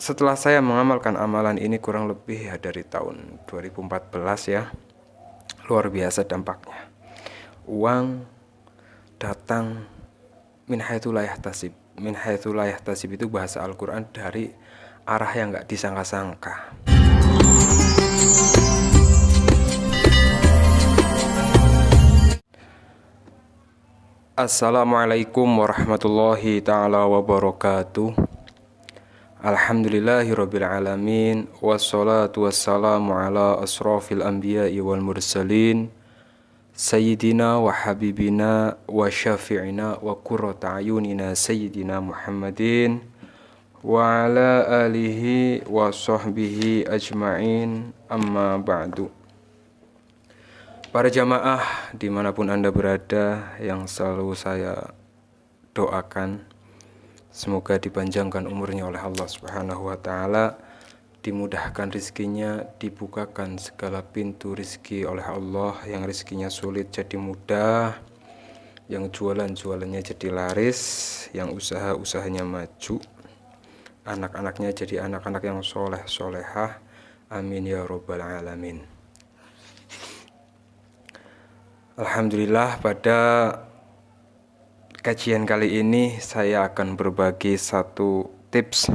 Setelah saya mengamalkan amalan ini kurang lebih ya dari tahun 2014 ya, luar biasa dampaknya. Uang datang min haitsu la yahtasib. Min haitsu la yahtasib itu bahasa Al-Quran dari arah yang gak disangka-sangka. Assalamualaikum warahmatullahi ta'ala wabarakatuh. Alhamdulillahirabbil alamin, wassalatu wassalamu ala asrofil anbiya'i wal mursalin, sayyidina wa habibina wa syafi'ina wa qurrata ayunina sayyidina Muhammadin wa ala alihi wa sahbihi ajma'in, amma ba'du. Para jamaah dimanapun Anda berada, yang selalu saya doakan semoga dipanjangkan umurnya oleh Allah Subhanahu wa Ta'ala, dimudahkan rizkinya, dibukakan segala pintu rizki oleh Allah, yang rizkinya sulit jadi mudah, yang jualan-jualannya jadi laris, yang usaha-usahanya maju, anak-anaknya jadi anak-anak yang soleh-solehah, amin ya robbal alamin. Alhamdulillah, pada kajian kali ini saya akan berbagi satu tips,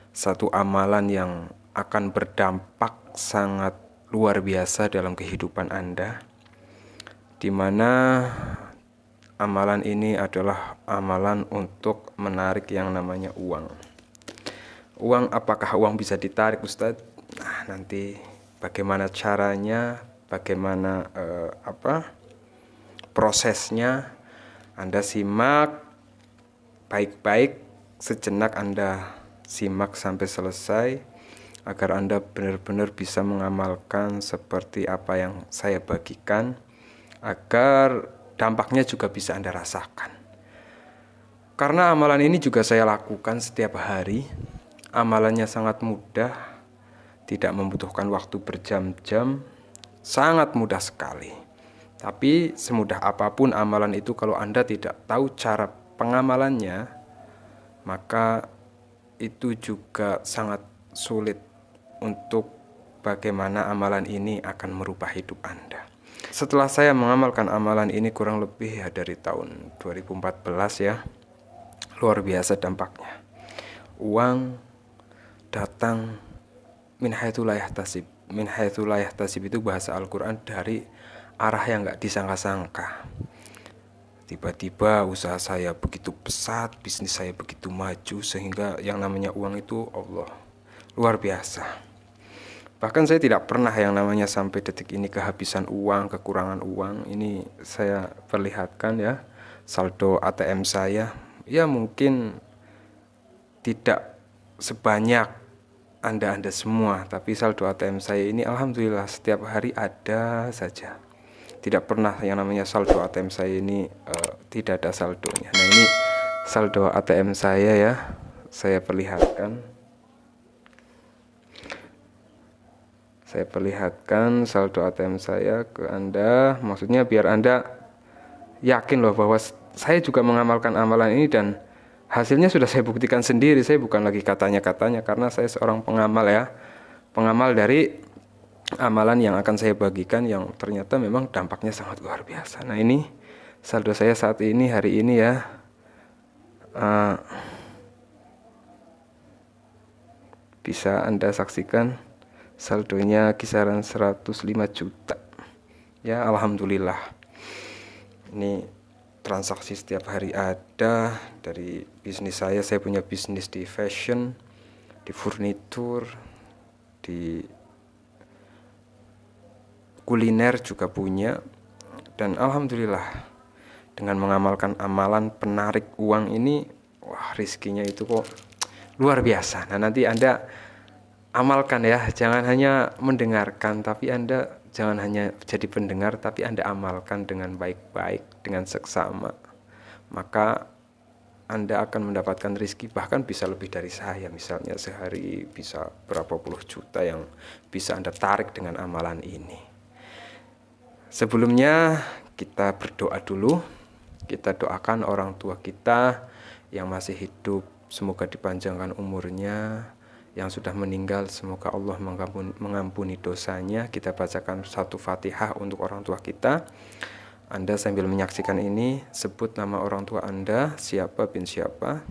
satu amalan yang akan berdampak sangat luar biasa dalam kehidupan Anda, di mana amalan ini adalah amalan untuk menarik yang namanya uang. Uang, apakah uang bisa ditarik, Ustadz? Nah, nanti bagaimana caranya, bagaimana prosesnya, Anda simak baik-baik, sejenak Anda simak sampai selesai agar Anda benar-benar bisa mengamalkan seperti apa yang saya bagikan, agar dampaknya juga bisa Anda rasakan. Karena amalan ini juga saya lakukan setiap hari. Amalannya sangat mudah, tidak membutuhkan waktu berjam-jam, sangat mudah sekali. Tapi semudah apapun amalan itu, kalau Anda tidak tahu cara pengamalannya, maka itu juga sangat sulit untuk bagaimana amalan ini akan merubah hidup Anda. Setelah saya mengamalkan amalan ini kurang lebih ya dari tahun 2014 ya, luar biasa dampaknya. Uang datang min haitsu la yahtasib. Min haitsu la yahtasib itu bahasa Al-Quran dari arah yang gak disangka-sangka. Tiba-tiba usaha saya begitu pesat, bisnis saya begitu maju, sehingga yang namanya uang itu Allah, luar biasa. Bahkan saya tidak pernah yang namanya sampai detik ini kehabisan uang, kekurangan uang. Ini saya perlihatkan ya, saldo ATM saya. Ya mungkin tidak sebanyak Anda semua, tapi saldo ATM saya ini alhamdulillah setiap hari ada saja. Tidak pernah yang namanya saldo ATM saya ini tidak ada saldonya. Nah, ini saldo ATM saya ya, saya perlihatkan. Saya perlihatkan saldo ATM saya ke Anda, maksudnya biar Anda yakin loh bahwa saya juga mengamalkan amalan ini dan hasilnya sudah saya buktikan sendiri. Saya bukan lagi katanya-katanya, karena saya seorang pengamal ya, pengamal dari amalan yang akan saya bagikan yang ternyata memang dampaknya sangat luar biasa. Nah, ini saldo saya saat ini, hari ini ya, bisa Anda saksikan saldonya kisaran 105 juta ya, alhamdulillah. Ini transaksi setiap hari ada dari bisnis saya punya bisnis di fashion, di furnitur, di kuliner juga punya. Dan alhamdulillah dengan mengamalkan amalan penarik uang ini, wah, rizkinya itu kok luar biasa. Nah, nanti Anda amalkan ya, jangan hanya mendengarkan, tapi Anda jangan hanya jadi pendengar, tapi Anda amalkan dengan baik-baik, dengan seksama. Maka Anda akan mendapatkan rizki, bahkan bisa lebih dari saya. Misalnya sehari bisa berapa puluh juta yang bisa Anda tarik dengan amalan ini. Sebelumnya kita berdoa dulu. Kita doakan orang tua kita yang masih hidup, semoga dipanjangkan umurnya. Yang sudah meninggal, semoga Allah mengampuni dosanya. Kita bacakan satu Fatihah untuk orang tua kita. Anda sambil menyaksikan ini, sebut nama orang tua Anda, siapa bin siapa.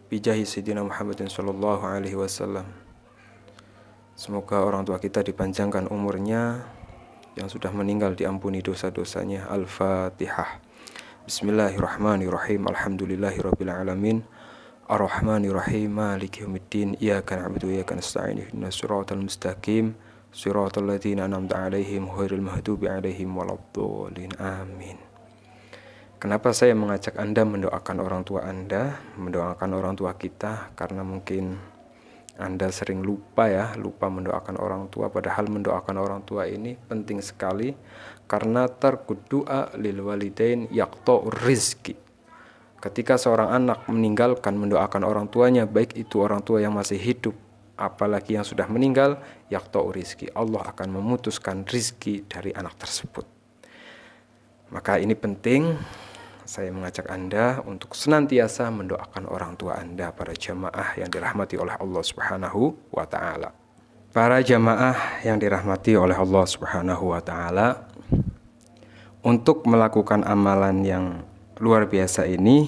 Bijahi Sayyidina Muhammadin sallallahu alaihi wasallam. Semoga orang tua kita dipanjangkan umurnya, yang sudah meninggal diampuni dosa-dosanya. Al-Fatihah. Bismillahirrahmanirrahim. Alhamdulillahirabbil alamin. Ar-Rahmanirrahim. Maliki yaumiddin. Iyyaka na'budu wa iyyaka nasta'in. Ihdinas siratal mustaqim. Shiratal ladzina an'amta 'alaihim ghairil maghdubi 'alaihim waladdallin. Amin. Kenapa saya mengajak Anda mendoakan orang tua Anda, mendoakan orang tua kita? Karena mungkin Anda sering lupa mendoakan orang tua, padahal mendoakan orang tua ini penting sekali, karena tarkud du'a lil walidain yaqta'ur rizki. Ketika seorang anak meninggalkan mendoakan orang tuanya, baik itu orang tua yang masih hidup, apalagi yang sudah meninggal, yaqta'u rizki, Allah akan memutuskan rizki dari anak tersebut. Maka ini penting, saya mengajak Anda untuk senantiasa mendoakan orang tua Anda, para jamaah yang dirahmati oleh Allah Subhanahu wa Ta'ala. Para jamaah yang dirahmati oleh Allah Subhanahu wa Ta'ala, untuk melakukan amalan yang luar biasa ini,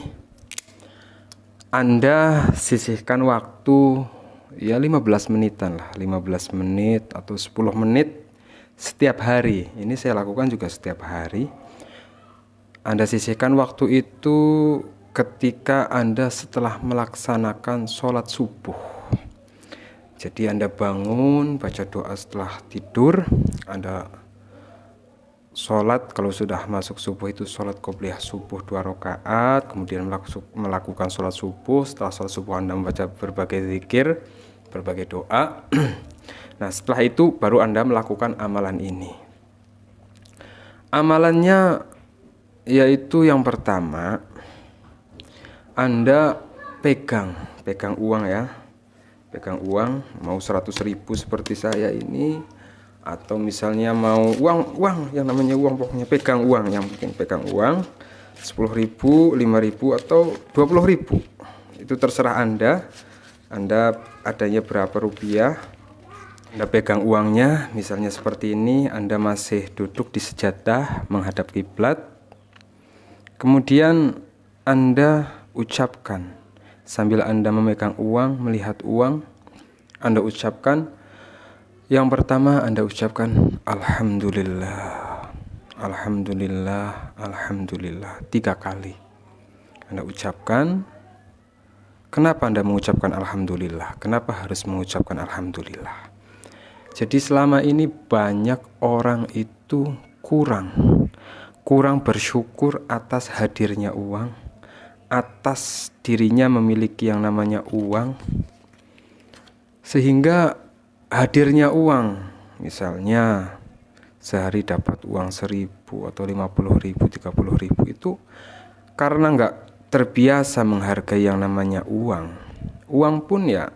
Anda sisihkan waktu 15 menitan lah, 15 menit atau 10 menit setiap hari. Ini saya lakukan juga setiap hari. Anda sisihkan waktu itu ketika Anda setelah melaksanakan sholat subuh. Jadi Anda bangun, baca doa setelah tidur, Anda sholat. Kalau sudah masuk subuh itu sholat qobliyah subuh 2 rakaat, kemudian melakukan sholat subuh. Setelah sholat subuh Anda membaca berbagai zikir, berbagai doa. Nah, setelah itu baru Anda melakukan amalan ini. Amalannya yaitu yang pertama, Anda pegang uang ya. Pegang uang, mau 100.000 seperti saya ini, atau misalnya mau uang yang namanya uang, pokoknya pegang uang, yang penting pegang uang 10.000, 5.000 atau 20.000. Itu terserah Anda adanya berapa rupiah. Anda pegang uangnya, misalnya seperti ini, Anda masih duduk di sejadah menghadap kiblat. Kemudian Anda ucapkan, sambil Anda memegang uang, melihat uang, Anda ucapkan. Yang pertama Anda ucapkan Alhamdulillah, Alhamdulillah, Alhamdulillah 3 kali Anda ucapkan. Kenapa Anda mengucapkan Alhamdulillah? Kenapa harus mengucapkan Alhamdulillah? Jadi selama ini banyak orang itu kurang bersyukur atas hadirnya uang, atas dirinya memiliki yang namanya uang, sehingga hadirnya uang, misalnya sehari dapat uang 1.000 atau 50.000, 30.000, itu karena nggak terbiasa menghargai yang namanya uang. Uang pun ya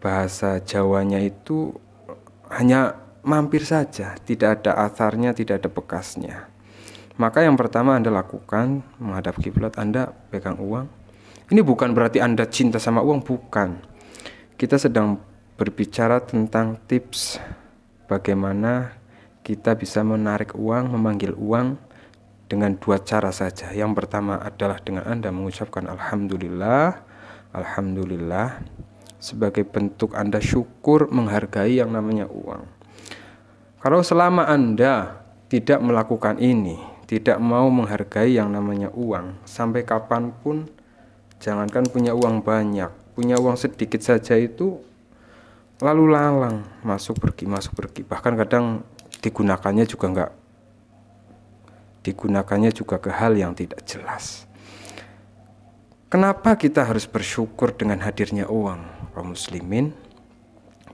bahasa Jawanya itu hanya mampir saja, tidak ada atharnya, tidak ada bekasnya. Maka yang pertama Anda lakukan, menghadap kiblat, Anda pegang uang. Ini bukan berarti Anda cinta sama uang, bukan. Kita sedang berbicara tentang tips bagaimana kita bisa menarik uang, memanggil uang dengan 2 cara saja. Yang pertama adalah dengan Anda mengucapkan Alhamdulillah, Alhamdulillah, sebagai bentuk Anda syukur, menghargai yang namanya uang. Kalau selama Anda tidak melakukan ini, tidak mau menghargai yang namanya uang, sampai kapanpun, jangankan punya uang banyak, punya uang sedikit saja itu lalu lalang, masuk pergi. Bahkan kadang digunakannya juga ke hal yang tidak jelas. Kenapa kita harus bersyukur dengan hadirnya uang, kaum muslimin,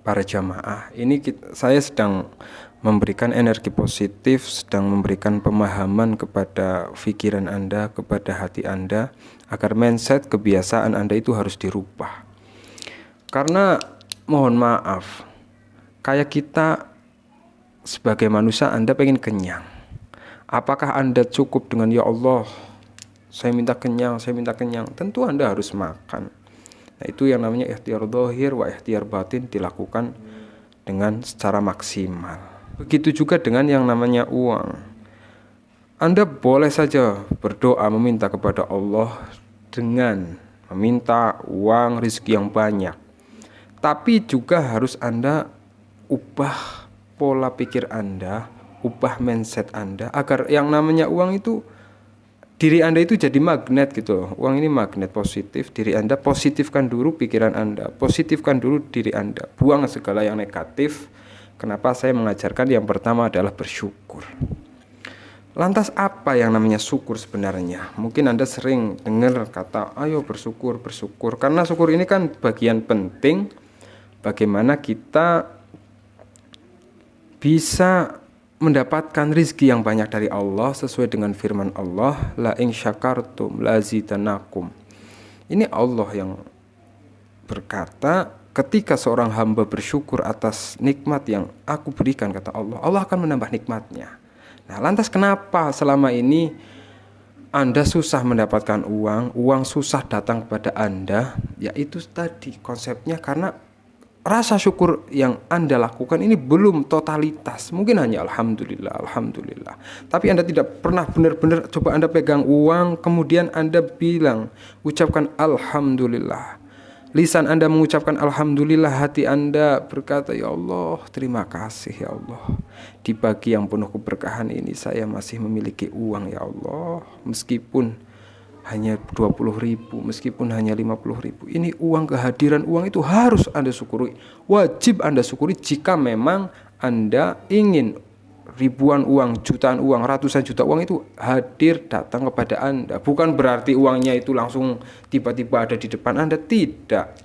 para jamaah? Ini saya sedang memberikan energi positif, sedang memberikan pemahaman kepada pikiran Anda, kepada hati Anda, agar mindset, kebiasaan Anda itu harus dirubah. Karena mohon maaf, kayak kita sebagai manusia, Anda pengen kenyang. Apakah Anda cukup dengan ya Allah, saya minta kenyang? Tentu Anda harus makan. Nah, itu yang namanya ikhtiar zahir wa ikhtiar batin dilakukan dengan secara maksimal. Begitu juga dengan yang namanya uang. Anda boleh saja berdoa meminta kepada Allah dengan meminta uang rezeki yang banyak. Tapi juga harus Anda ubah pola pikir Anda, ubah mindset Anda agar yang namanya uang itu, diri Anda itu jadi magnet gitu. Uang ini magnet positif, diri Anda positifkan dulu pikiran Anda, positifkan dulu diri Anda, buang segala yang negatif. Kenapa saya mengajarkan yang pertama adalah bersyukur. Lantas apa yang namanya syukur sebenarnya? Mungkin Anda sering dengar kata ayo bersyukur, bersyukur. Karena syukur ini kan bagian penting bagaimana kita bisa mendapatkan rizki yang banyak dari Allah sesuai dengan firman Allah, la in syakartum lazidanakum. Ini Allah yang berkata, ketika seorang hamba bersyukur atas nikmat yang aku berikan, kata Allah, Allah akan menambah nikmatnya. Nah, lantas kenapa selama ini Anda susah mendapatkan uang susah datang kepada Anda? Ya itu tadi konsepnya, karena rasa syukur yang Anda lakukan ini belum totalitas. Mungkin hanya alhamdulillah, alhamdulillah. Tapi Anda tidak pernah benar-benar coba Anda pegang uang, kemudian Anda bilang, ucapkan alhamdulillah. Lisan Anda mengucapkan alhamdulillah, hati Anda berkata, ya Allah, terima kasih ya Allah. Di pagi yang penuh keberkahan ini saya masih memiliki uang ya Allah. Meskipun hanya 20.000, meskipun hanya 50.000. Ini uang, kehadiran uang itu harus Anda syukuri. Wajib Anda syukuri jika memang Anda ingin ribuan uang, jutaan uang, ratusan juta uang itu hadir datang kepada Anda. Bukan berarti uangnya itu langsung tiba-tiba ada di depan Anda, tidak.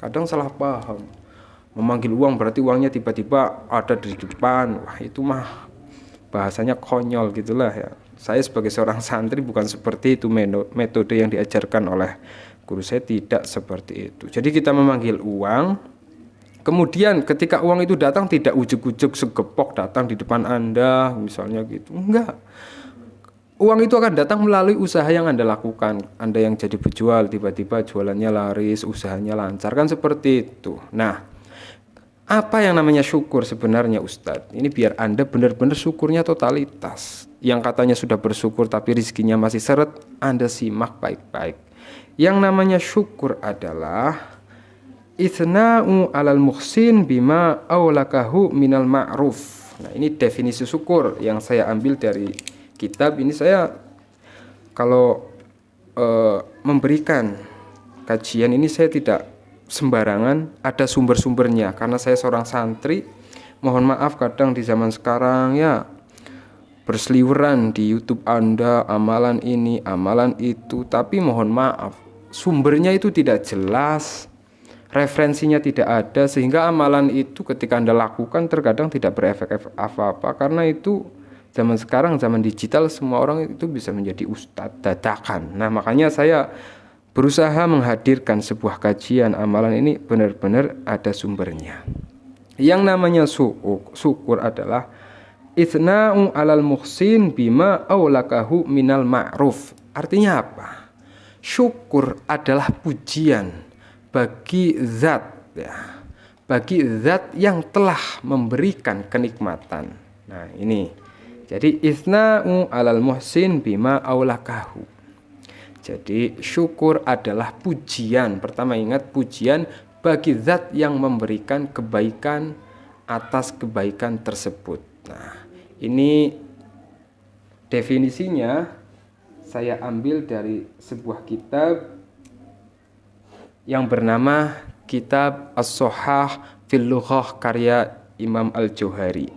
Kadang salah paham. Memanggil uang berarti uangnya tiba-tiba ada di depan. Wah, itu mah bahasanya konyol gitulah ya. Saya sebagai seorang santri bukan seperti itu metode yang diajarkan oleh guru saya, tidak seperti itu. Jadi kita memanggil uang, kemudian ketika uang itu datang tidak ujuk-ujuk segepok datang di depan Anda misalnya gitu. Enggak. Uang itu akan datang melalui usaha yang Anda lakukan. Anda yang jadi penjual, tiba-tiba jualannya laris, usahanya lancar, kan seperti itu. Nah, apa yang namanya syukur sebenarnya Ustadz? Ini biar Anda benar-benar syukurnya totalitas. Yang katanya sudah bersyukur tapi rezekinya masih seret, Anda simak baik-baik. Yang namanya syukur adalah Ithna'u alal muhsin bima awlakahu minal ma'ruf. Nah, ini definisi syukur yang saya ambil dari kitab. Ini saya kalau memberikan kajian ini saya tidak sembarangan, ada sumber-sumbernya. Karena saya seorang santri, mohon maaf kadang di zaman sekarang ya berseliweran di YouTube Anda, amalan ini, amalan itu. Tapi mohon maaf, sumbernya itu tidak jelas, referensinya tidak ada, sehingga amalan itu ketika Anda lakukan terkadang tidak berefek apa-apa. Karena itu zaman sekarang, zaman digital, semua orang itu bisa menjadi ustadz dadakan. Nah, makanya saya berusaha menghadirkan sebuah kajian amalan ini benar-benar ada sumbernya. Yang namanya syukur adalah ithna'u alal muhsin bima awlakahu minal ma'ruf. Artinya apa? Syukur adalah pujian bagi zat ya, bagi zat yang telah memberikan kenikmatan. Nah, ini jadi ithna'u alal muhsin bima aulakahu. Jadi syukur adalah pujian. Pertama ingat, pujian bagi zat yang memberikan kebaikan atas kebaikan tersebut. Nah, ini definisinya saya ambil dari sebuah kitab yang bernama Kitab As-Sohah fil Lughah karya Imam Al-Jauhari.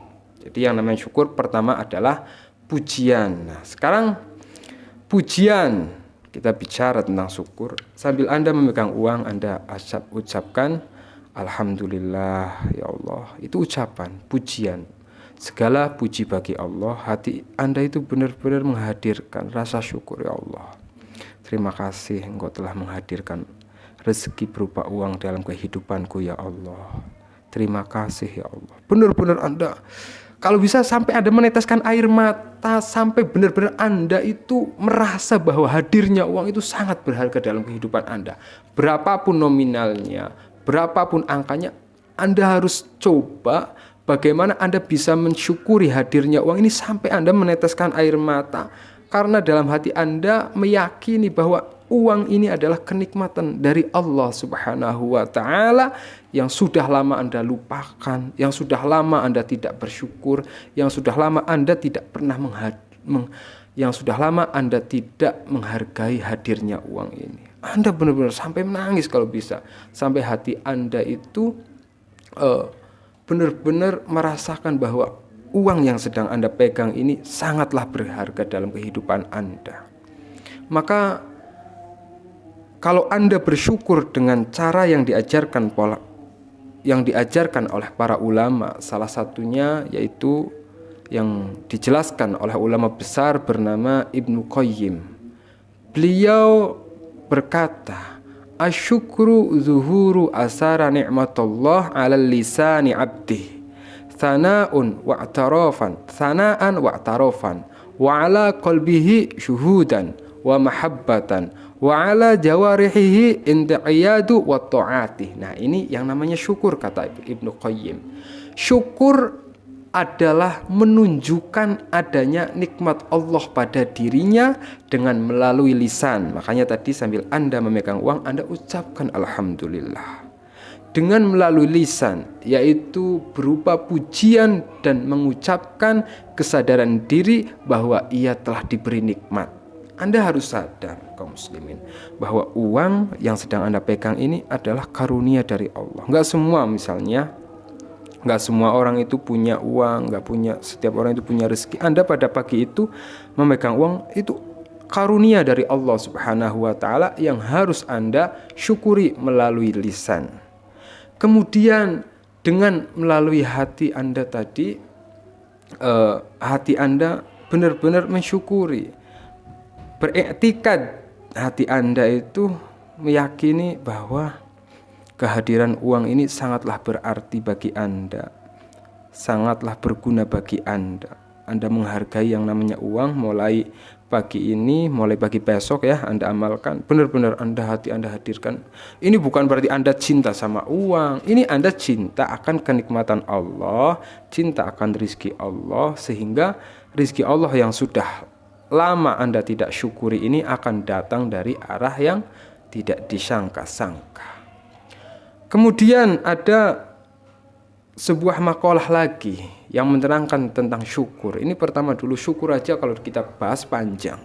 Jadi yang namanya syukur pertama adalah pujian. Nah, sekarang pujian, kita bicara tentang syukur. Sambil Anda memegang uang, Anda ucapkan alhamdulillah ya Allah. Itu ucapan pujian. Segala puji bagi Allah. Hati Anda itu benar-benar menghadirkan rasa syukur, ya Allah. Terima kasih Engkau telah menghadirkan rezeki berupa uang dalam kehidupanku ya Allah. Terima kasih ya Allah. Benar-benar Anda Kalau bisa sampai Anda meneteskan air mata, sampai benar-benar Anda itu merasa bahwa hadirnya uang itu sangat berharga dalam kehidupan Anda. Berapapun nominalnya, berapapun angkanya, Anda harus coba bagaimana Anda bisa mensyukuri hadirnya uang ini sampai Anda meneteskan air mata. Karena dalam hati Anda meyakini bahwa uang ini adalah kenikmatan dari Allah Subhanahu wa Ta'ala yang sudah lama Anda lupakan, yang sudah lama Anda tidak bersyukur, yang sudah lama Anda tidak pernah yang sudah lama Anda tidak menghargai hadirnya uang ini. Anda benar-benar sampai menangis kalau bisa, sampai hati Anda itu benar-benar merasakan bahwa uang yang sedang Anda pegang ini sangatlah berharga dalam kehidupan Anda. Maka kalau Anda bersyukur dengan cara yang diajarkan oleh para ulama, salah satunya yaitu yang dijelaskan oleh ulama besar bernama Ibnu Qayyim. Beliau berkata, "Asyukru zuhuru asara ni'matullah 'alal lisani 'abdi. Sana'an wa'tarafan wa 'ala qalbihi syuhudan wa mahabbatan wa 'ala jawarihihi inqiyadu wa ta'ati." Nah, ini yang namanya syukur, kata Ibnu Qayyim. Syukur adalah menunjukkan adanya nikmat Allah pada dirinya dengan melalui lisan. Makanya tadi sambil Anda memegang uang, Anda ucapkan alhamdulillah. Dengan melalui lisan, yaitu berupa pujian dan mengucapkan kesadaran diri bahwa ia telah diberi nikmat. Anda harus sadar, kaum muslimin, bahwa uang yang sedang Anda pegang ini adalah karunia dari Allah. Enggak semua orang itu punya uang, setiap orang itu punya rezeki. Anda pada pagi itu memegang uang, itu karunia dari Allah Subhanahu wa Ta'ala yang harus Anda syukuri melalui lisan. Kemudian dengan melalui hati Anda tadi, hati Anda benar-benar mensyukuri, beriktikad hati Anda itu meyakini bahwa kehadiran uang ini sangatlah berarti bagi Anda, sangatlah berguna bagi Anda. Anda menghargai yang namanya uang mulai pagi ini, mulai pagi besok ya, Anda amalkan. Benar-benar hati Anda hadirkan. Ini bukan berarti Anda cinta sama uang. Ini Anda cinta akan kenikmatan Allah, cinta akan rizki Allah, sehingga rizki Allah yang sudah lama Anda tidak syukuri ini akan datang dari arah yang tidak disangka-sangka. Kemudian ada sebuah makalah lagi yang menerangkan tentang syukur. Ini pertama dulu, syukur aja kalau kita bahas panjang.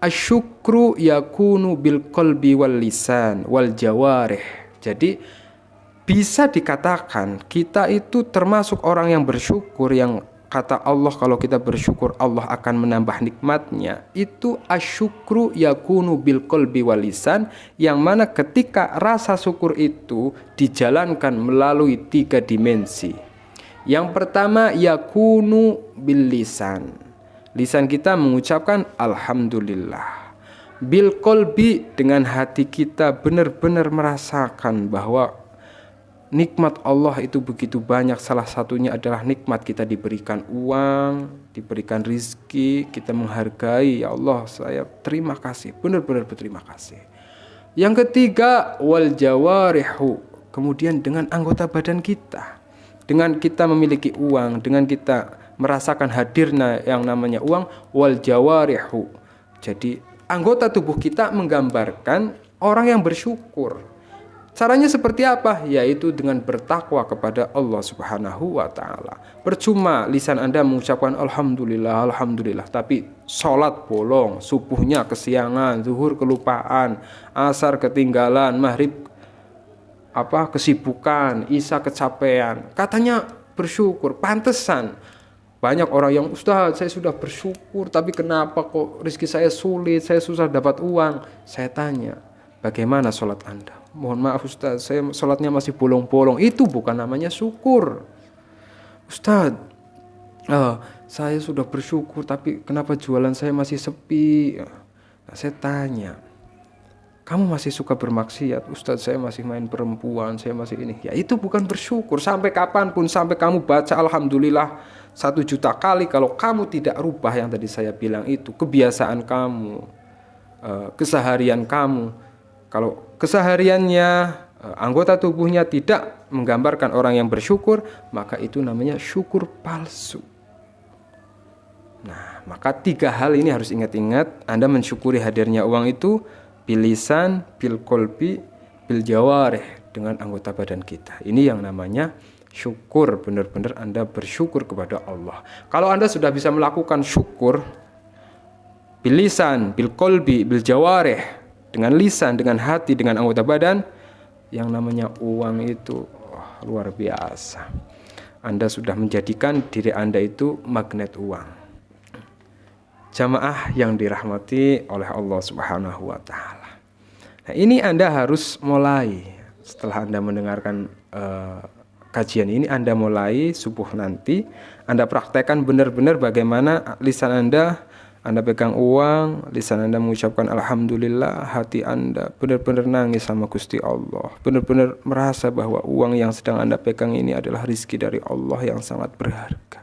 Asyukru yakunu bil qalbi wal lisan wal jawarih. Jadi bisa dikatakan kita itu termasuk orang yang bersyukur, yang kata Allah kalau kita bersyukur Allah akan menambah nikmatnya. Itu asyukru yakunu bil qalbi wal lisan, yang mana ketika rasa syukur itu dijalankan melalui 3 dimensi. Yang pertama yakunu bil lisan. Lisan kita mengucapkan alhamdulillah. Bil qalbi, dengan hati kita benar-benar merasakan bahwa nikmat Allah itu begitu banyak. Salah satunya adalah nikmat kita diberikan uang, diberikan rizki, kita menghargai. Ya Allah, saya terima kasih, benar-benar berterima kasih. Yang ketiga wal jawarihu, kemudian dengan anggota badan kita. Dengan kita memiliki uang, dengan kita merasakan hadirnya yang namanya uang, wal jawarihu. Jadi anggota tubuh kita menggambarkan orang yang bersyukur. Caranya seperti apa? Yaitu dengan bertakwa kepada Allah Subhanahu wa Ta'ala. Percuma lisan Anda mengucapkan alhamdulillah, alhamdulillah, tapi sholat bolong, subuhnya kesiangan, zuhur kelupaan, asar ketinggalan, maghrib kesibukan, isya kecapean. Katanya bersyukur, pantesan banyak orang yang, Ustaz, saya sudah bersyukur, tapi kenapa kok rezeki saya sulit, saya susah dapat uang. Saya tanya, bagaimana sholat Anda? Mohon maaf Ustaz, saya sholatnya masih bolong-bolong. Itu bukan namanya syukur. Ustaz, saya sudah bersyukur, tapi kenapa jualan saya masih sepi? Nah, saya tanya, Kamu masih suka bermaksiat, Ustadz saya masih main perempuan, saya masih ini. Ya itu bukan bersyukur. Sampai kapanpun, sampai kamu baca Alhamdulillah 1 juta kali, kalau kamu tidak rubah yang tadi saya bilang itu, kebiasaan kamu, keseharian kamu, kalau kesehariannya, anggota tubuhnya tidak menggambarkan orang yang bersyukur, maka itu namanya syukur palsu. Nah, maka 3 hal ini harus ingat-ingat. Anda mensyukuri hadirnya uang itu bil lisan, bil qalbi, bil jawarih, dengan anggota badan kita. Ini yang namanya syukur, benar-benar Anda bersyukur kepada Allah. Kalau Anda sudah bisa melakukan syukur bil lisan, bil qalbi, bil jawarih, dengan lisan, dengan hati, dengan anggota badan, yang namanya uang itu luar biasa. Anda sudah menjadikan diri Anda itu magnet uang. Jamaah yang dirahmati oleh Allah Subhanahu wa taala. Nah, ini Anda harus mulai setelah Anda mendengarkan kajian ini, Anda mulai subuh nanti, Anda praktekkan benar-benar bagaimana lisan Anda pegang uang, lisan Anda mengucapkan alhamdulillah, hati Anda benar-benar nangis sama Gusti Allah, benar-benar merasa bahwa uang yang sedang Anda pegang ini adalah rizki dari Allah yang sangat berharga.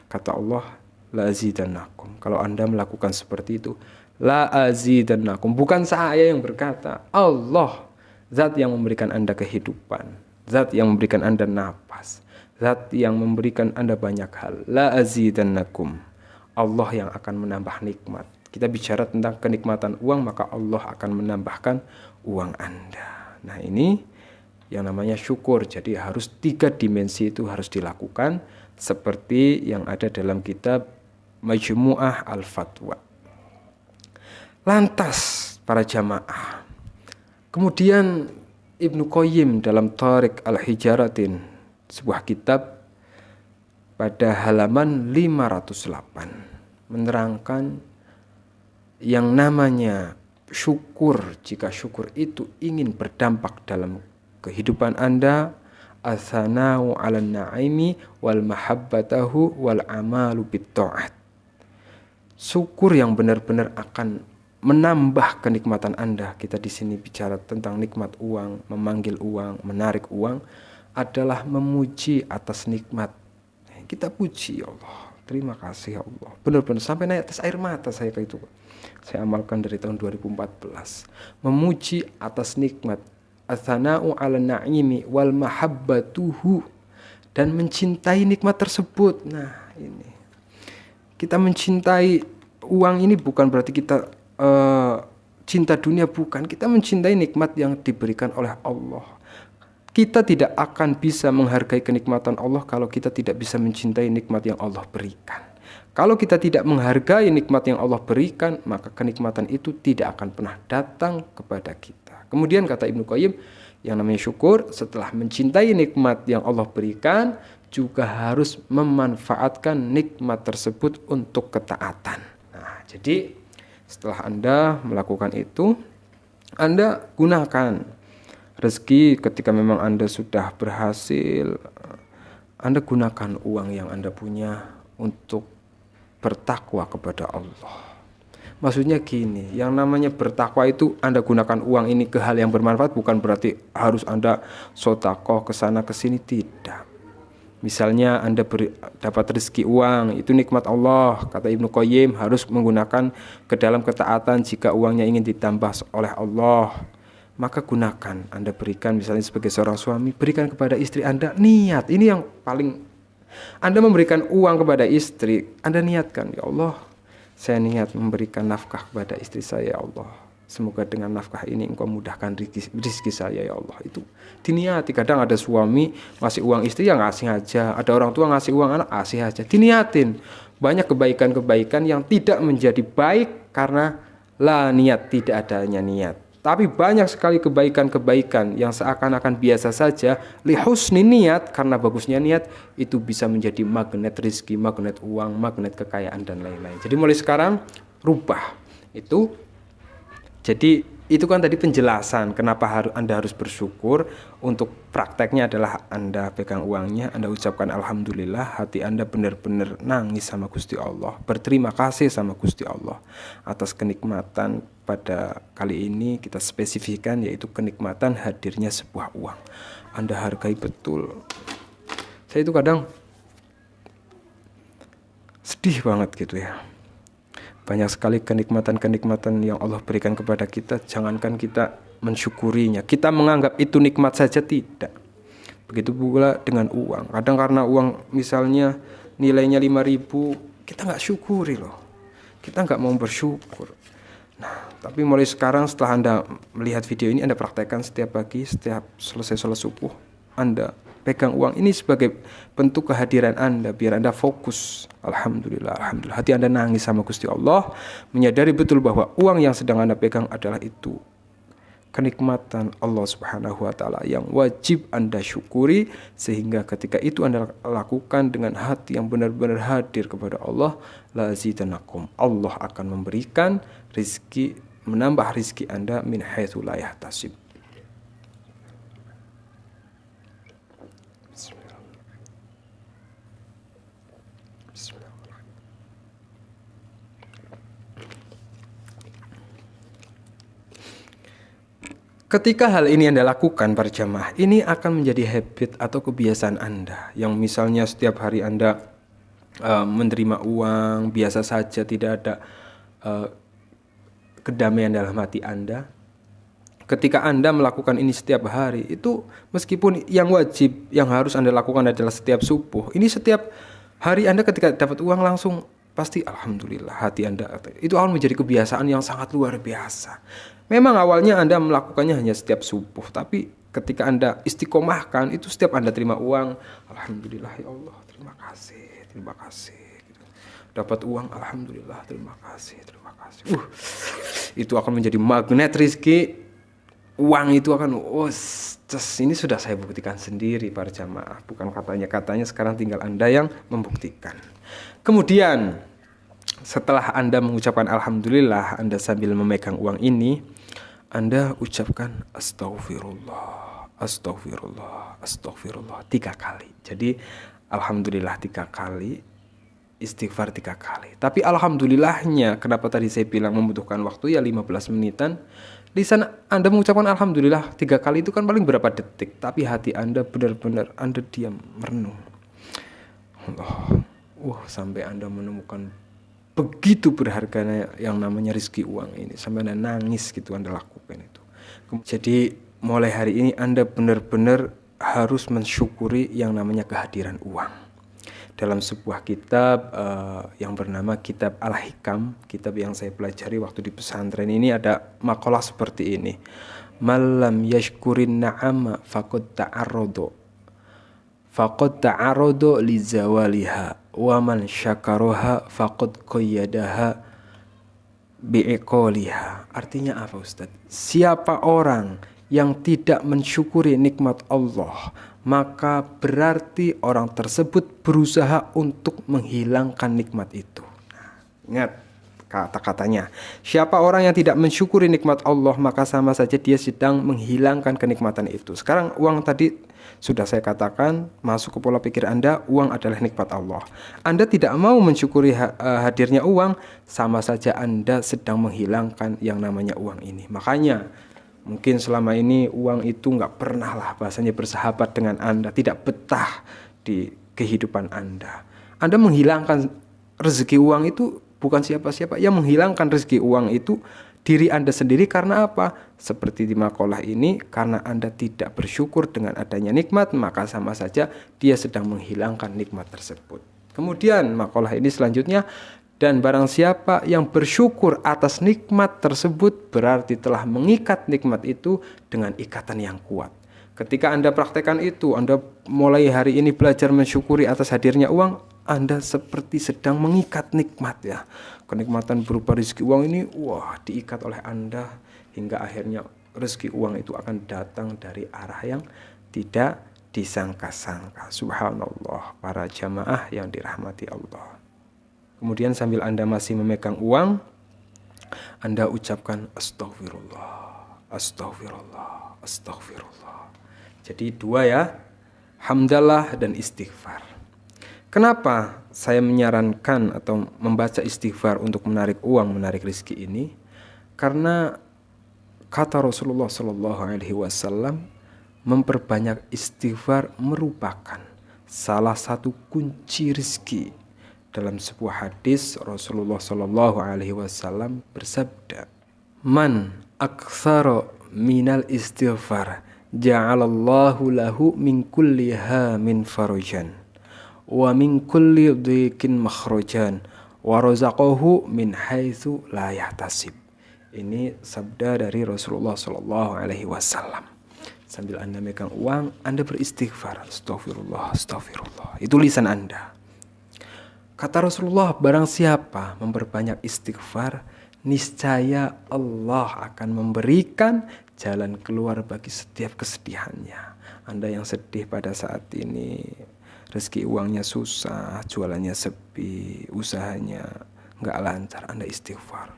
Kata Allah, la azidannakum. Kalau Anda melakukan seperti itu, la azidannakum, bukan saya yang berkata, Allah, zat yang memberikan Anda kehidupan, zat yang memberikan Anda napas, zat yang memberikan Anda banyak hal. La azidannakum, Allah yang akan menambah nikmat. Kita bicara tentang kenikmatan uang, maka Allah akan menambahkan uang Anda. Nah, ini yang namanya syukur. Jadi harus 3 dimensi itu harus dilakukan seperti yang ada dalam kitab Majmu'ah Al-Fatwa. Lantas para jamaah, kemudian Ibnu Qayyim dalam Thariq Al-Hijaratin, sebuah kitab, pada halaman 508 menerangkan yang namanya syukur. Jika syukur itu ingin berdampak dalam kehidupan Anda, atsana'u 'alan na'imi wal mahabbatahu wal amalu bit ta'at. Syukur yang benar-benar akan menambah kenikmatan Anda. Kita di sini bicara tentang nikmat uang, memanggil uang, menarik uang, adalah memuji atas nikmat. Kita puji Allah, terima kasih Allah. Benar-benar sampai naik atas air mata saya kayak itu. Saya amalkan dari tahun 2014. Memuji atas nikmat, atsana'u 'alan na'imi wal mahabbatuhu, dan mencintai nikmat tersebut. Nah, ini kita mencintai uang ini bukan berarti kita cinta dunia, bukan. Kita mencintai nikmat yang diberikan oleh Allah. Kita tidak akan bisa menghargai kenikmatan Allah kalau kita tidak bisa mencintai nikmat yang Allah berikan. Kalau kita tidak menghargai nikmat yang Allah berikan, maka kenikmatan itu tidak akan pernah datang kepada kita. Kemudian kata Ibnu Qayyim, yang namanya syukur setelah mencintai nikmat yang Allah berikan, juga harus memanfaatkan nikmat tersebut untuk ketaatan. Nah, jadi setelah Anda melakukan itu, Anda gunakan rezeki ketika memang Anda sudah berhasil. Anda gunakan uang yang Anda punya untuk bertakwa kepada Allah. Maksudnya gini, yang namanya bertakwa itu Anda gunakan uang ini ke hal yang bermanfaat, bukan berarti harus Anda sedekah ke sana ke sini, tidak. Misalnya Anda dapat rezeki uang, itu nikmat Allah. Kata Ibnu Qayyim, harus menggunakan ke dalam ketaatan. Jika uangnya ingin ditambah oleh Allah, maka gunakan. Anda berikan, misalnya sebagai seorang suami, berikan kepada istri Anda. Niat, ini yang paling. Anda memberikan uang kepada istri, Anda niatkan, ya Allah, saya niat memberikan nafkah kepada istri saya, ya Allah. Semoga dengan nafkah ini Engkau mudahkan rezeki saya, ya Allah. Itu diniati. Kadang ada suami ngasih uang istri, ya ngasih aja. Ada orang tua ngasih uang anak, kasih aja. Diniatin. Banyak kebaikan-kebaikan yang tidak menjadi baik karena niat, tidak adanya niat. Tapi banyak sekali kebaikan-kebaikan yang seakan-akan biasa saja, li husni niat, karena bagusnya niat, itu bisa menjadi magnet rezeki, magnet uang, magnet kekayaan, dan lain-lain. Jadi mulai sekarang rubah itu. Jadi itu kan tadi penjelasan kenapa Anda harus bersyukur. Untuk prakteknya adalah Anda pegang uangnya, Anda ucapkan alhamdulillah, hati Anda benar-benar nangis sama Gusti Allah, berterima kasih sama Gusti Allah atas kenikmatan pada kali ini kita spesifikkan, yaitu kenikmatan hadirnya sebuah uang. Anda hargai betul. Saya itu kadang sedih banget gitu ya. Banyak sekali kenikmatan-kenikmatan yang Allah berikan kepada kita, jangankan kita mensyukurinya, kita menganggap itu nikmat saja tidak. Begitu pula dengan uang. Kadang karena uang misalnya nilainya 5.000, kita nggak syukuri loh. Kita nggak mau bersyukur. Nah, tapi mulai sekarang setelah Anda melihat video ini, Anda praktekkan setiap pagi, setiap selesai sholat subuh, Anda pegang uang ini sebagai bentuk kehadiran Anda, biar Anda fokus. Alhamdulillah, alhamdulillah. Hati Anda nangis sama Gusti Allah, menyadari betul bahwa uang yang sedang Anda pegang adalah itu kenikmatan Allah Subhanahu wa taala yang wajib Anda syukuri, sehingga ketika itu Anda lakukan dengan hati yang benar-benar hadir kepada Allah, la zidanakum, Allah akan memberikan rizki, menambah rizki Anda min haitsu la yahtasib. Ketika hal ini Anda lakukan para jamaah, ini akan menjadi habit atau kebiasaan Anda, yang misalnya setiap hari Anda menerima uang biasa saja, tidak ada kedamaian dalam hati Anda. Ketika Anda melakukan ini setiap hari, itu meskipun yang wajib, yang harus Anda lakukan adalah setiap subuh, ini setiap hari Anda ketika dapat uang langsung pasti alhamdulillah, hati Anda itu akan menjadi kebiasaan yang sangat luar biasa. Memang awalnya Anda melakukannya hanya setiap subuh, tapi ketika Anda istiqomahkan, itu setiap Anda terima uang, alhamdulillah ya Allah, terima kasih, terima kasih. Dapat uang, alhamdulillah, terima kasih, terima kasih. Itu akan menjadi magnet rizki. Uang itu akan, ini sudah saya buktikan sendiri para jamaah, bukan katanya, sekarang tinggal Anda yang membuktikan. Kemudian setelah Anda mengucapkan alhamdulillah, Anda sambil memegang uang ini, Anda ucapkan astagfirullah, astagfirullah, astagfirullah 3 kali. Jadi alhamdulillah 3 kali, istighfar 3 kali. Tapi alhamdulillahnya, kenapa tadi saya bilang membutuhkan waktu ya 15 menitan. Di sana Anda mengucapkan alhamdulillah 3 kali itu kan paling berapa detik, tapi hati Anda benar-benar Anda diam merenung. Allah, sampai Anda menemukan begitu berharganya yang namanya rezeki uang ini, sampai Anda nangis gitu Anda lakukan itu. Jadi mulai hari ini Anda benar-benar harus mensyukuri yang namanya kehadiran uang. Dalam sebuah kitab yang bernama Kitab Al-Hikam, kitab yang saya pelajari waktu di pesantren ini, ada makalah seperti ini. Malam yashkurin na'ama faqad ta'arradu li zawaliha wa man syakaroha faqad qayyadaha bi'iqaliha. Artinya apa Ustaz? Siapa orang yang tidak mensyukuri nikmat Allah, maka berarti orang tersebut berusaha untuk menghilangkan nikmat itu. Ingat kata-katanya. Siapa orang yang tidak mensyukuri nikmat Allah, maka sama saja dia sedang menghilangkan kenikmatan itu. Sekarang uang tadi sudah saya katakan masuk ke pola pikir Anda, uang adalah nikmat Allah. Anda tidak mau mensyukuri hadirnya uang, sama saja Anda sedang menghilangkan yang namanya uang ini. Makanya mungkin selama ini uang itu nggak pernah lah bahasanya bersahabat dengan Anda, tidak betah di kehidupan Anda. Anda menghilangkan rezeki uang itu bukan siapa-siapa. Yang menghilangkan rezeki uang itu diri Anda sendiri. Karena apa? Seperti di makalah ini, karena Anda tidak bersyukur dengan adanya nikmat, maka sama saja dia sedang menghilangkan nikmat tersebut. Kemudian makalah ini selanjutnya, dan barang siapa yang bersyukur atas nikmat tersebut, berarti telah mengikat nikmat itu dengan ikatan yang kuat. Ketika Anda praktekkan itu, Anda mulai hari ini belajar mensyukuri atas hadirnya uang, Anda seperti sedang mengikat nikmat ya. Kenikmatan berupa rezeki uang ini, diikat oleh Anda, hingga akhirnya rezeki uang itu akan datang dari arah yang tidak disangka-sangka. Subhanallah, para jamaah yang dirahmati Allah. Kemudian sambil Anda masih memegang uang, Anda ucapkan astagfirullah, astagfirullah, astagfirullah. Jadi 2 ya, hamdalah dan istighfar. Kenapa saya menyarankan atau membaca istighfar untuk menarik uang, menarik rezeki ini? Karena kata Rasulullah Shallallahu Alaihi Wasallam, memperbanyak istighfar merupakan salah satu kunci rizki. Dalam sebuah hadis Rasulullah Shallallahu Alaihi Wasallam bersabda, "Man aktsara minal istighfar, ja'alallahu lahu min kulli hamin farajan, wa min kulli dhiqin makhrajan, wa razaqahu min haitsu la yahtasib." Ini sabda dari Rasulullah Shallallahu Alaihi Wasallam. Sambil Anda megang uang, Anda beristighfar. Astagfirullah, astagfirullah. Itu lisan Anda. Kata Rasulullah, barang siapa memperbanyak istighfar, niscaya Allah akan memberikan jalan keluar bagi setiap kesedihannya. Anda yang sedih pada saat ini, rezeki uangnya susah, jualannya sepi, usahanya nggak lancar, Anda istighfar.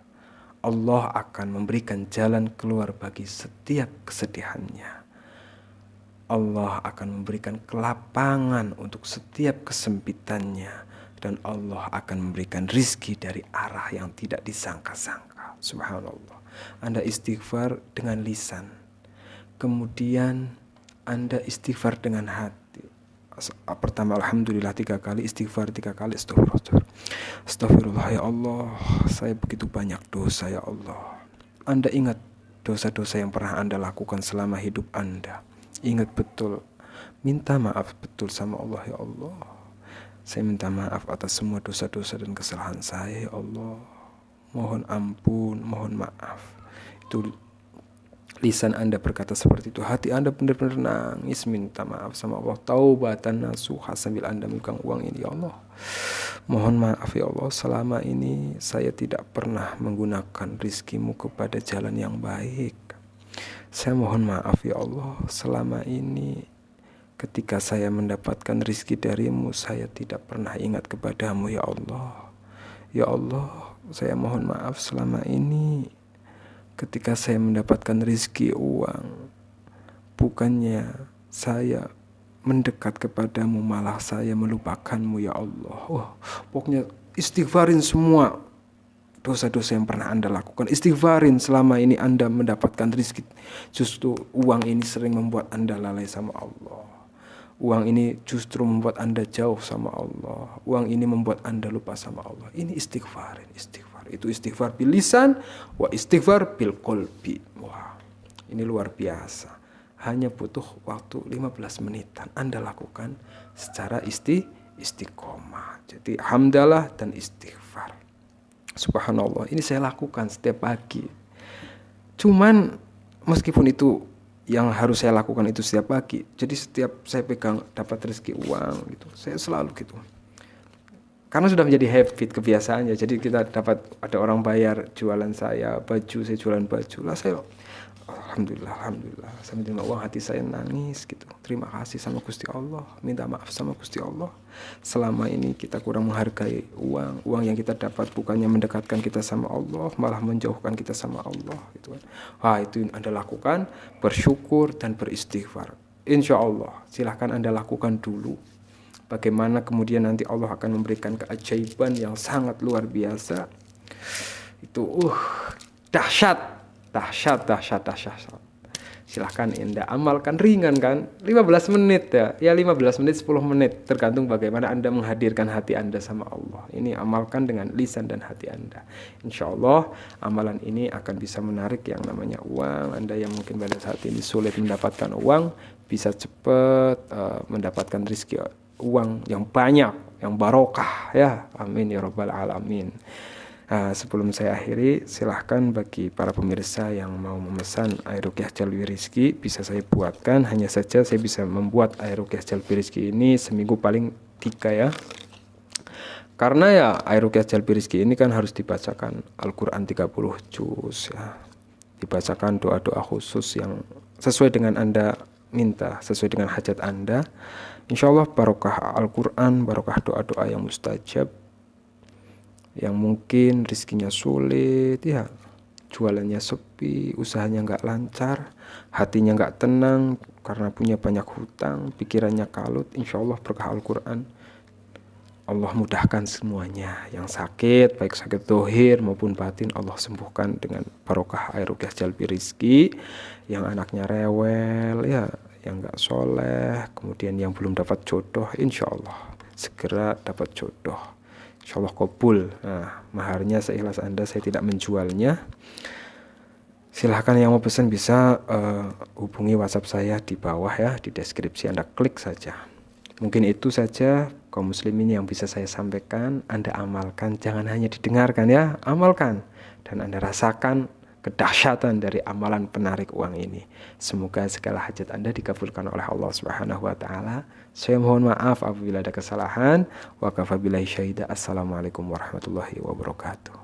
Allah akan memberikan jalan keluar bagi setiap kesedihannya. Allah akan memberikan kelapangan untuk setiap kesempitannya. Dan Allah akan memberikan rizki dari arah yang tidak disangka-sangka. Subhanallah. Anda istighfar dengan lisan. Kemudian Anda istighfar dengan hati. Pertama alhamdulillah 3 kali, istighfar 3 kali, astagfirullah. Astagfirullah ya Allah, saya begitu banyak dosa ya Allah. Anda ingat dosa-dosa yang pernah Anda lakukan selama hidup Anda. Ingat betul, minta maaf betul sama Allah ya Allah. Saya minta maaf atas semua dosa-dosa dan kesalahan saya ya Allah. Mohon ampun, mohon maaf. Itu lisan Anda berkata seperti itu, hati Anda benar-benar nangis minta maaf sama Allah, taubatan nasuha, sambil Anda memegang uang ini. Ya Allah, mohon maaf ya Allah, selama ini saya tidak pernah menggunakan rizkimu kepada jalan yang baik. Saya mohon maaf ya Allah, selama ini ketika saya mendapatkan rizki darimu, saya tidak pernah ingat kepadamu ya Allah. Ya Allah, saya mohon maaf selama ini ketika saya mendapatkan rizki uang, bukannya saya mendekat kepadamu, malah saya melupakanmu ya Allah. Pokoknya istighfarin semua dosa-dosa yang pernah Anda lakukan. Istighfarin selama ini Anda mendapatkan rizki. Justru uang ini sering membuat Anda lalai sama Allah. Uang ini justru membuat Anda jauh sama Allah. Uang ini membuat Anda lupa sama Allah. Ini istighfarin, istighfar. Itu istighfar bil lisan, wa istighfar bil qalbi. Wah, ini luar biasa. Hanya butuh waktu 15 menitan. Anda lakukan secara istiqomah. Jadi hamdalah dan istighfar. Subhanallah, ini saya lakukan setiap pagi. Cuman meskipun itu yang harus saya lakukan itu setiap pagi, jadi setiap saya pegang dapat rezeki uang gitu, saya selalu gitu. Karena sudah menjadi habit, kebiasaannya. Jadi kita dapat, ada orang bayar jualan saya baju, saya jualan baju lah, saya alhamdulillah saya menerima uang, hati saya nangis gitu. Terima kasih sama Gusti Allah, minta maaf sama Gusti Allah. Selama ini kita kurang menghargai uang yang kita dapat, bukannya mendekatkan kita sama Allah, malah menjauhkan kita sama Allah gitu kan. Wah, itu Anda lakukan, bersyukur dan beristighfar. Insya Allah, silahkan Anda lakukan dulu. Bagaimana kemudian nanti Allah akan memberikan keajaiban yang sangat luar biasa. Itu dahsyat. Silahkan Anda amalkan, ringan kan, 15 menit ya 15 menit 10 menit tergantung bagaimana Anda menghadirkan hati Anda sama Allah. Ini amalkan dengan lisan dan hati Anda. Insya Allah amalan ini akan bisa menarik yang namanya uang. Anda yang mungkin pada saat ini sulit mendapatkan uang, bisa cepat mendapatkan rezeki uang yang banyak, yang barokah ya. Amin ya rabbal alamin. Sebelum saya akhiri, silahkan bagi para pemirsa yang mau memesan air ruqyah jalbi rizki, bisa saya buatkan. Hanya saja saya bisa membuat air ruqyah jalbi rizki ini seminggu paling 3 ya. Karena ya air ruqyah jalbi rizki ini kan harus dibacakan Al-Quran 30 juz ya. Dibacakan doa-doa khusus yang sesuai dengan Anda minta, sesuai dengan hajat Anda. Insya Allah barokah Al-Quran, barokah doa-doa yang mustajab. Yang mungkin rizkinya sulit ya, jualannya sepi, usahanya nggak lancar, hatinya nggak tenang karena punya banyak hutang, pikirannya kalut. Insya Allah berkah Al-Quran Allah mudahkan semuanya. Yang sakit, baik sakit dohir maupun batin, Allah sembuhkan dengan barokah air ruqyah jalbi rizki. Yang anaknya rewel, ya, yang gak soleh, kemudian yang belum dapat jodoh, insya Allah segera dapat jodoh, insya Allah kabul. Nah, maharnya seikhlas Anda, saya tidak menjualnya. Silahkan yang mau pesan bisa hubungi WhatsApp saya di bawah ya, di deskripsi, Anda klik saja. Mungkin itu saja kaum muslimin yang bisa saya sampaikan. Anda amalkan, jangan hanya didengarkan ya, amalkan. Dan Anda rasakan kedahsyatan dari amalan penarik uang ini. Semoga segala hajat Anda dikabulkan oleh Allah Subhanahu wa taala. Saya mohon maaf apabila ada kesalahan. Wa kafa billahi syahida. Assalamualaikum warahmatullahi wabarakatuh.